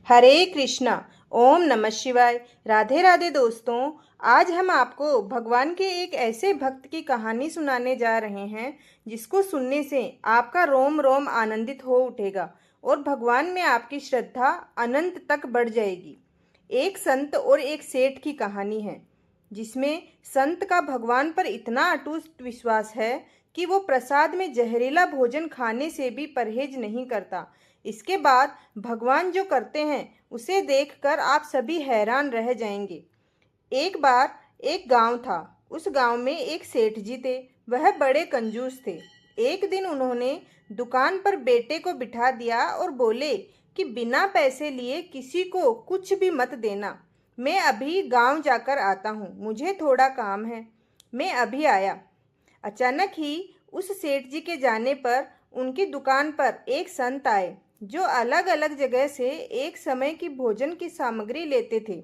हरे कृष्णा। ओम नमः शिवाय। राधे राधे दोस्तों। आज हम आपको भगवान के एक ऐसे भक्त की कहानी सुनाने जा रहे हैं जिसको सुनने से आपका रोम रोम आनंदित हो उठेगा और भगवान में आपकी श्रद्धा अनंत तक बढ़ जाएगी। एक संत और एक सेठ की कहानी है जिसमें संत का भगवान पर इतना अटूट विश्वास है कि वो प्रसाद में जहरीला भोजन खाने से भी परहेज नहीं करता। इसके बाद भगवान जो करते हैं उसे देखकर आप सभी हैरान रह जाएंगे। एक बार एक गांव था। उस गांव में एक सेठ जी थे। वह बड़े कंजूस थे। एक दिन उन्होंने दुकान पर बेटे को बिठा दिया और बोले कि बिना पैसे लिए किसी को कुछ भी मत देना। मैं अभी गांव जाकर आता हूँ, मुझे थोड़ा काम है। मैं अभी आया। अचानक ही उस सेठ जी के जाने पर उनकी दुकान पर एक संत आए जो अलग अलग जगह से एक समय की भोजन की सामग्री लेते थे।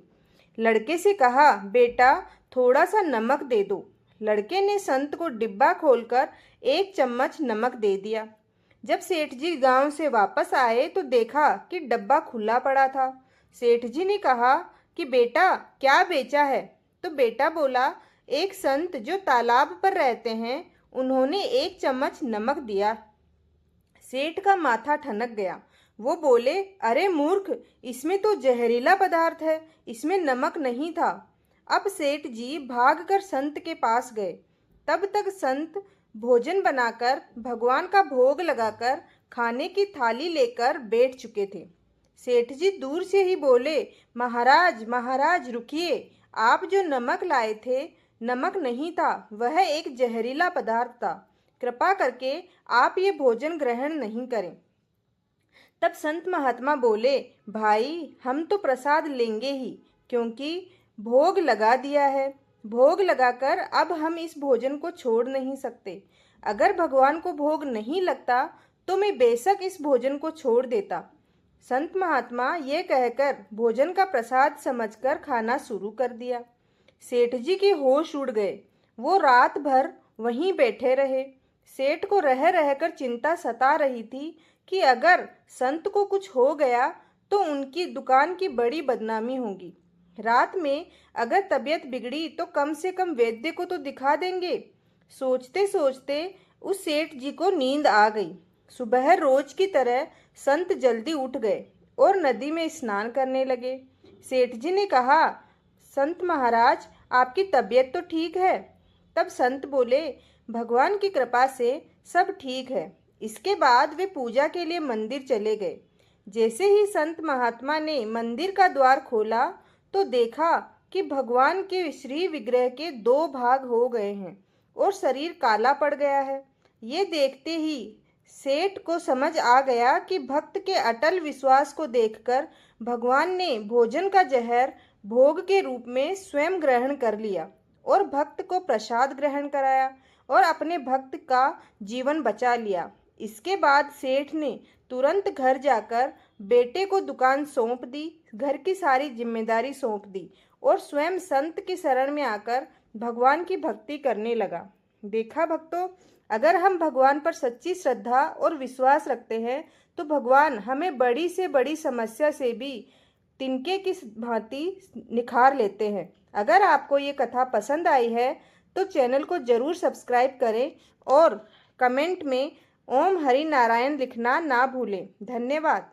लड़के से कहा, बेटा थोड़ा सा नमक दे दो। लड़के ने संत को डिब्बा खोलकर एक चम्मच नमक दे दिया। जब सेठ जी गांव से वापस आए तो देखा कि डब्बा खुला पड़ा था। सेठ जी ने कहा कि बेटा क्या बेचा है? तो बेटा बोला, एक संत जो तालाब पर रहते हैं उन्होंने एक चम्मच नमक दिया। सेठ का माथा ठनक गया। वो बोले, अरे मूर्ख, इसमें तो जहरीला पदार्थ है, इसमें नमक नहीं था। अब सेठ जी भागकर संत के पास गए। तब तक संत भोजन बनाकर भगवान का भोग लगाकर खाने की थाली लेकर बैठ चुके थे। सेठ जी दूर से ही बोले, महाराज महाराज रुकिए, आप जो नमक लाए थे नमक नहीं था, वह एक जहरीला पदार्थ था। कृपा करके आप ये भोजन ग्रहण नहीं करें। तब संत महात्मा बोले, भाई हम तो प्रसाद लेंगे ही, क्योंकि भोग लगा दिया है। भोग लगाकर अब हम इस भोजन को छोड़ नहीं सकते। अगर भगवान को भोग नहीं लगता तो मैं बेशक इस भोजन को छोड़ देता। संत महात्मा ये कहकर भोजन का प्रसाद समझकर खाना शुरू कर दिया। सेठ जी के होश उड़ गए। वो रात भर वहीं बैठे रहे। सेठ को रह रहकर चिंता सता रही थी कि अगर संत को कुछ हो गया तो उनकी दुकान की बड़ी बदनामी होगी। रात में अगर तबीयत बिगड़ी तो कम से कम वैद्य को तो दिखा देंगे। सोचते सोचते उस सेठ जी को नींद आ गई। सुबह रोज की तरह संत जल्दी उठ गए और नदी में स्नान करने लगे। सेठ जी ने कहा, संत महाराज आपकी तबीयत तो ठीक है? तब संत बोले, भगवान की कृपा से सब ठीक है। इसके बाद वे पूजा के लिए मंदिर चले गए। जैसे ही संत महात्मा ने मंदिर का द्वार खोला तो देखा कि भगवान के श्री विग्रह के दो भाग हो गए हैं और शरीर काला पड़ गया है। ये देखते ही सेठ को समझ आ गया कि भक्त के अटल विश्वास को देखकर भगवान ने भोजन का जहर भोग के रूप में स्वयं ग्रहण कर लिया और भक्त को प्रसाद ग्रहण कराया और अपने भक्त का जीवन बचा लिया। इसके बाद सेठ ने तुरंत घर जाकर बेटे को दुकान सौंप दी, घर की सारी जिम्मेदारी सौंप दी और स्वयं संत की शरण में आकर भगवान की भक्ति करने लगा। देखा भक्तों, अगर हम भगवान पर सच्ची श्रद्धा और विश्वास रखते हैं तो भगवान हमें बड़ी से बड़ी समस्या से भी तिनके की भांति निखार लेते हैं। अगर आपको ये कथा पसंद आई है तो चैनल को जरूर सब्सक्राइब करें और कमेंट में ओम हरि नारायण लिखना ना भूलें। धन्यवाद।